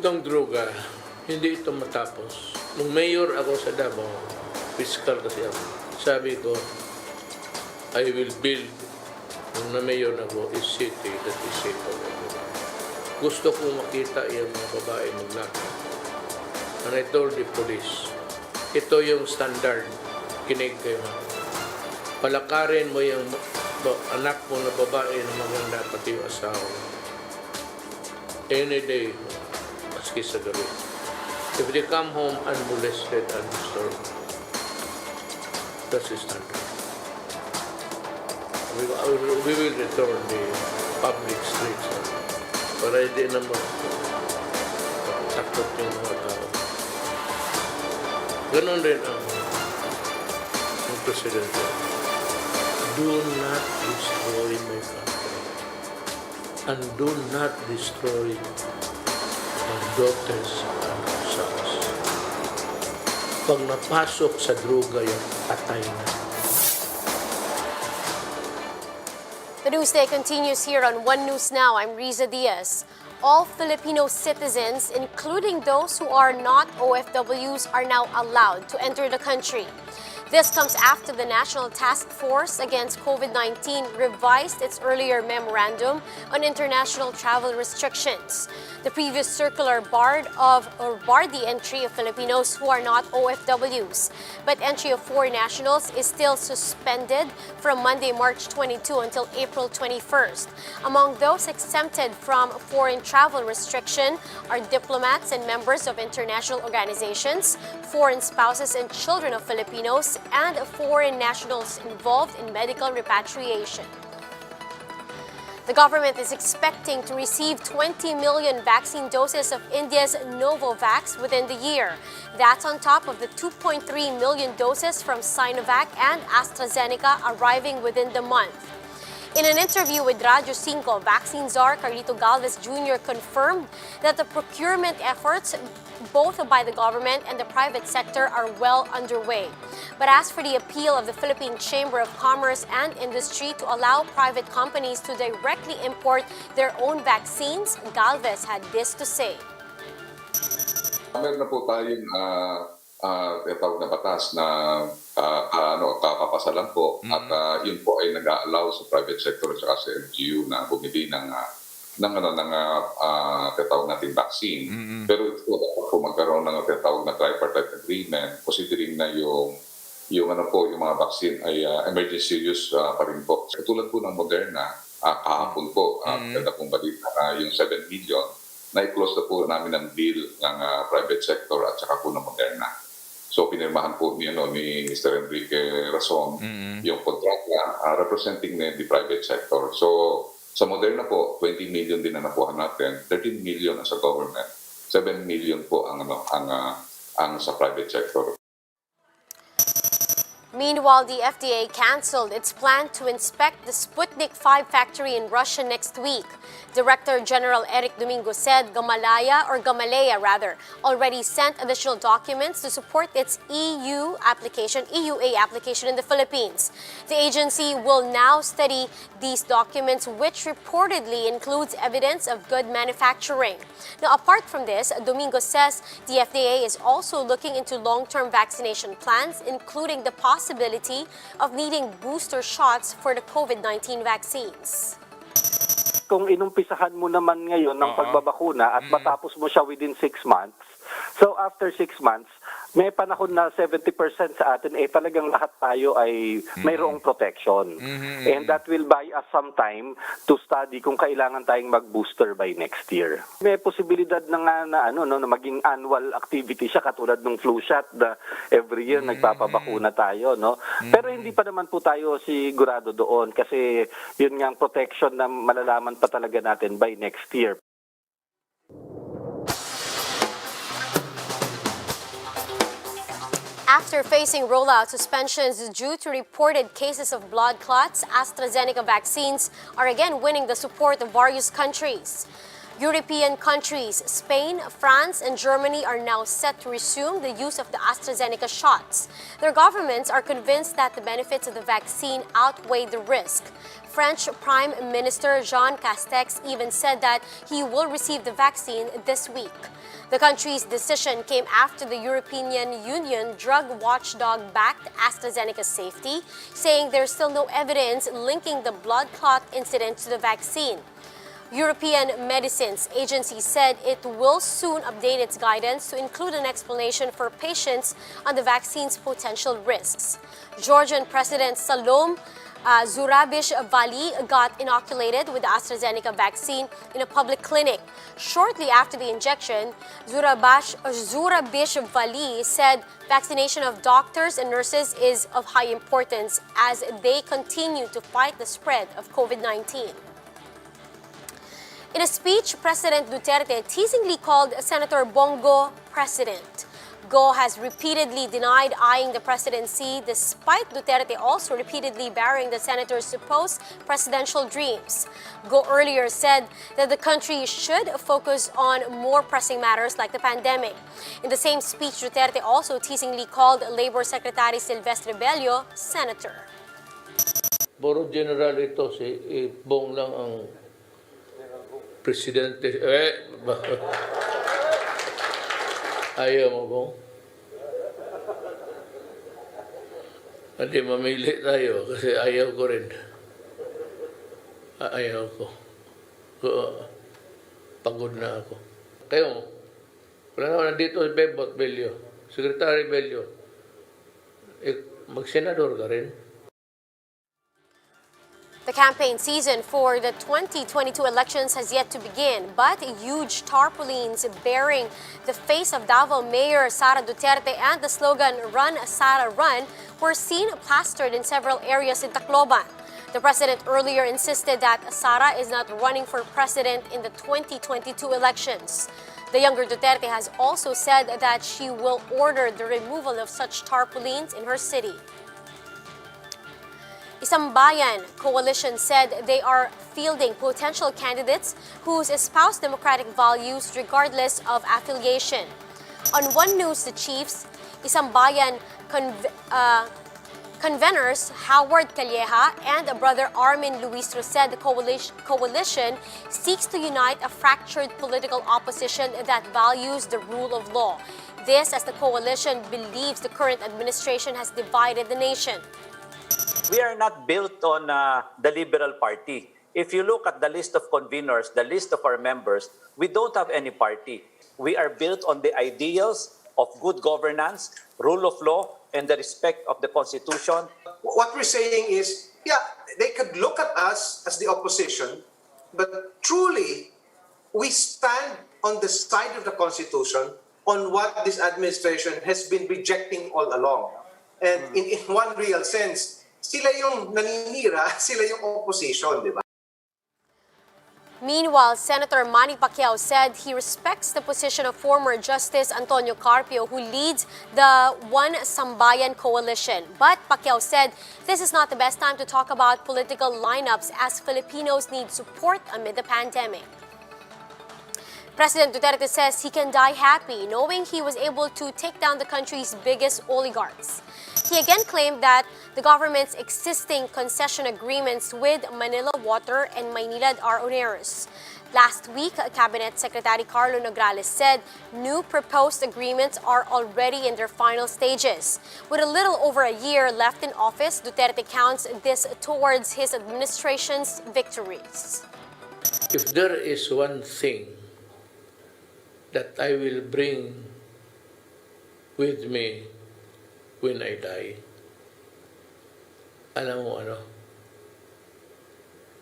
Itong droga, hindi ito matapos. Nung mayor ako sa Davao, fiscal kasi ako, sabi ko, I will build, nung na-mayor ako, a city that is safe for everyone. Gusto ko makita yung mga babae maglakad. And I told the police, ito yung standard, kinig kayo ha. Palakarin mo yung anak mo na babae na maganda, pati yung asawa. Any day, maski sa gabi. If they come home unmolested and disturbed, that's the standard. We will return the public streets para hindi naman takot yung mga tao. Ganon din ang presidente. Do not destroy my country and do not destroy my daughters and sons. Pag napasok sa droga yung patay na. The Newsday continues here on One News Now. I'm Riza Diaz. All Filipino citizens, including those who are not OFWs, are now allowed to enter the country. This comes after the National Task Force Against COVID-19 revised its earlier memorandum on international travel restrictions. The previous circular barred the entry of Filipinos who are not OFWs, but entry of foreign nationals is still suspended from Monday, March 22 until April 21st. Among those exempted from foreign travel restriction are diplomats and members of international organizations, foreign spouses and children of Filipinos, and foreign nationals involved in medical repatriation. The government is expecting to receive 20 million vaccine doses of India's Novavax within the year. That's on top of the 2.3 million doses from Sinovac and AstraZeneca arriving within the month. In an interview with Radyo 5, vaccine czar Carlito Galvez Jr. confirmed that the procurement efforts, both by the government and the private sector, are well underway. But as for the appeal of the Philippine Chamber of Commerce and Industry to allow private companies to directly import their own vaccines, Galvez had this to say. Meron na po tayong tawag na batas na kapapasalan po at yun po ay nag-a-allow sa private sector at sa LGU na bumili ng tinatawag nating vaccine. Pero ito po dapat po magkaroon ng tinatawag na tripartite agreement considering na yung mga vaccine ay emergency use pa rin po. Katulad po ng Moderna, kahapon po, ganda pong balita na yung 7 million na i-close na po namin ang deal ng private sector at saka po ng Moderna. So pinirmahan po ni Mr. Enrique Rason yung kontrata representing the private sector. So sa Moderna po, 20 million din na nakuha natin, 13 million sa government, 7 million po ang sa private sector. Meanwhile, the FDA canceled its plan to inspect the Sputnik 5 factory in Russia next week. Director General Eric Domingo said Gamaleya already sent additional documents to support its EUA application in the Philippines. The agency will now study these documents, which reportedly includes evidence of good manufacturing. Now, apart from this, Domingo says the FDA is also looking into long-term vaccination plans, including the possibility of needing booster shots for the COVID-19 vaccines. Kung inumpisahan mo naman ngayon ng pagbabakuna at matapos mo siya within 6 months, so after 6 months, may panahon na 70% sa atin, talagang lahat tayo ay mayroong protection. And that will buy us some time to study kung kailangan tayong mag-booster by next year. May posibilidad na nga na maging annual activity siya katulad ng flu shot na every year nagpapabakuna tayo, no? Pero hindi pa naman po tayo sigurado doon kasi yun nga ang protection na malalaman pa talaga natin by next year. After facing rollout suspensions due to reported cases of blood clots, AstraZeneca vaccines are again winning the support of various countries. European countries, Spain, France, and Germany are now set to resume the use of the AstraZeneca shots. Their governments are convinced that the benefits of the vaccine outweigh the risk. French Prime Minister Jean Castex even said that he will receive the vaccine this week. The country's decision came after the European Union drug watchdog backed AstraZeneca's safety, saying there's still no evidence linking the blood clot incident to the vaccine. European Medicines Agency said it will soon update its guidance to include an explanation for patients on the vaccine's potential risks. Georgian President Salom Zurabishvili got inoculated with the AstraZeneca vaccine in a public clinic. Shortly after the injection, Zurabishvili said vaccination of doctors and nurses is of high importance as they continue to fight the spread of COVID-19. In a speech, President Duterte teasingly called Senator Bongo president. Go has repeatedly denied eyeing the presidency, despite Duterte also repeatedly burying the senator's supposed presidential dreams. Go earlier said that the country should focus on more pressing matters like the pandemic. In the same speech, Duterte also teasingly called Labor Secretary Silvestre Bello senator. Puro general ito, si Bong lang ang presidente. Ayaw mo, Bong? Hindi, mamili tayo kasi ayaw ko rin. Ayaw ko. Pagod na ako. Kayo, wala naman nandito si Bebot Bello, Secretary Bello. Mag-senador ka rin. The campaign season for the 2022 elections has yet to begin, but huge tarpaulins bearing the face of Davao Mayor Sara Duterte and the slogan "Run, Sara, Run" were seen plastered in several areas in Tacloban. The president earlier insisted that Sara is not running for president in the 2022 elections. The younger Duterte has also said that she will order the removal of such tarpaulins in her city. Isambayan coalition said they are fielding potential candidates whose espouse democratic values regardless of affiliation. On One News, the chiefs, Isambayan conveners Howard Calleja and brother Armin Luistro said the coalition seeks to unite a fractured political opposition that values the rule of law. This as the coalition believes the current administration has divided the nation. We are not built on the Liberal Party. If you look at the list of conveners, the list of our members, we don't have any party. We are built on the ideals of good governance, rule of law, and the respect of the Constitution. What we're saying is, yeah, they could look at us as the opposition, but truly, we stand on the side of the Constitution on what this administration has been rejecting all along. And in one real sense, sila yung naninira, sila yung opposition, di ba? Meanwhile, Senator Manny Pacquiao said he respects the position of former Justice Antonio Carpio, who leads the One Sambayan coalition. But Pacquiao said this is not the best time to talk about political lineups as Filipinos need support amid the pandemic. President Duterte says he can die happy knowing he was able to take down the country's biggest oligarchs. He again claimed that the government's existing concession agreements with Manila Water and Maynilad are onerous. Last week, Cabinet Secretary Carlo Nograles said new proposed agreements are already in their final stages. With a little over a year left in office, Duterte counts this towards his administration's victories. If there is one thing that I will bring with me when I die, alam mo ano?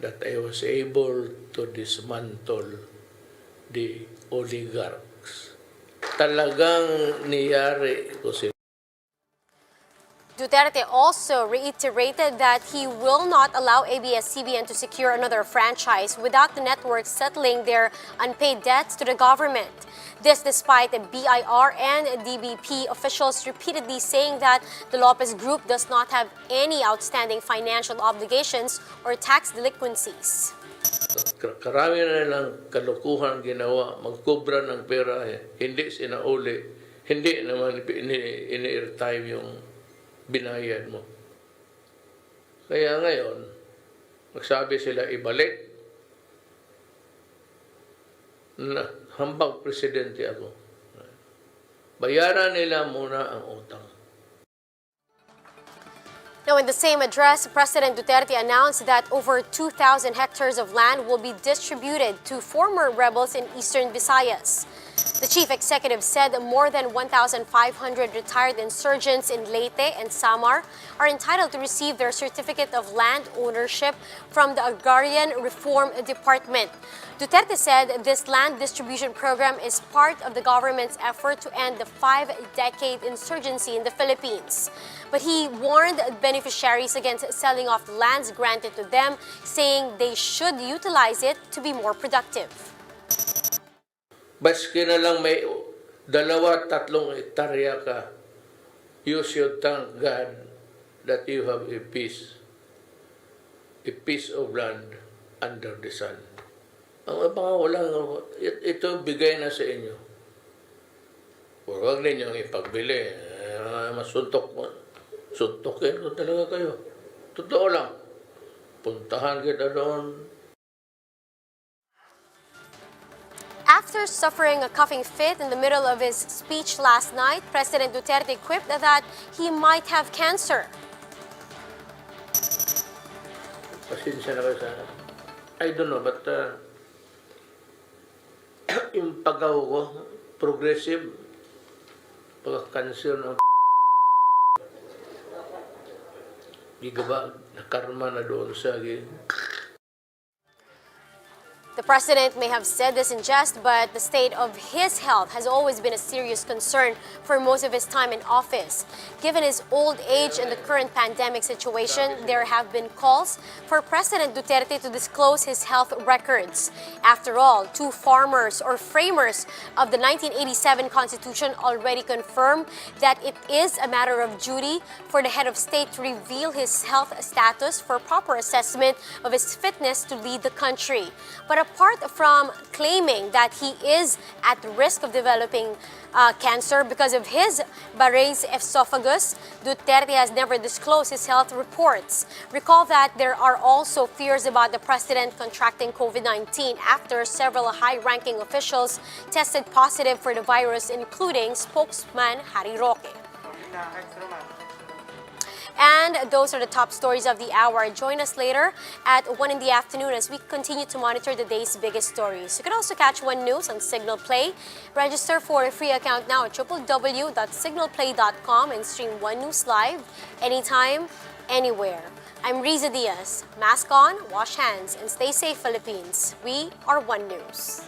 That I was able to dismantle the oligarchs. Talagang niyari ko sila. Duterte also reiterated that he will not allow ABS-CBN to secure another franchise without the network settling their unpaid debts to the government. This despite the BIR and DBP officials repeatedly saying that the Lopez Group does not have any outstanding financial obligations or tax delinquencies. Karami na nilang kalukuhan ginawa, magkubra ng pera, hindi sinauli, hindi naman ini-airtime yung binayad mo. Kaya ngayon, magsabi sila ibalik na hambang presidente ako. Bayaran nila muna ang utang. Now, in the same address, President Duterte announced that over 2,000 hectares of land will be distributed to former rebels in eastern Visayas. The chief executive said that more than 1,500 retired insurgents in Leyte and Samar are entitled to receive their certificate of land ownership from the Agrarian Reform Department. Duterte said this land distribution program is part of the government's effort to end the 5-decade insurgency in the Philippines. But he warned beneficiaries against selling off lands granted to them, saying they should utilize it to be more productive. Baski na lang may 2-3 hektarya ka, you should thank God that you have a piece of land under the sun. Ang mga walang, ito bigay na sa inyo. Huwag ninyong ipagbili. Suntokin ko talaga kayo. Totoo lang. Puntahan kita doon. After suffering a coughing fit in the middle of his speech last night, President Duterte quipped that he might have cancer. Pasensya na kayo sa... I don't know, but yung pagaw ko, progressive, pagka-cancer ng gigaba, nakarma na doon sa akin. The president may have said this in jest, but the state of his health has always been a serious concern for most of his time in office. Given his old age and the current pandemic situation, there have been calls for President Duterte to disclose his health records. After all, 2 farmers or framers of the 1987 Constitution already confirmed that it is a matter of duty for the head of state to reveal his health status for proper assessment of his fitness to lead the country. But apart from claiming that he is at risk of developing cancer because of his Barre's esophagus, Duterte has never disclosed his health reports. Recall that there are also fears about the president contracting COVID-19 after several high-ranking officials tested positive for the virus, including spokesman Harry Roque. And those are the top stories of the hour. Join us later at 1 in the afternoon as we continue to monitor the day's biggest stories. You can also catch One News on Signal Play. Register for a free account now at www.signalplay.com and stream One News live anytime, anywhere. I'm Riza Diaz. Mask on, wash hands, and stay safe, Philippines. We are One News.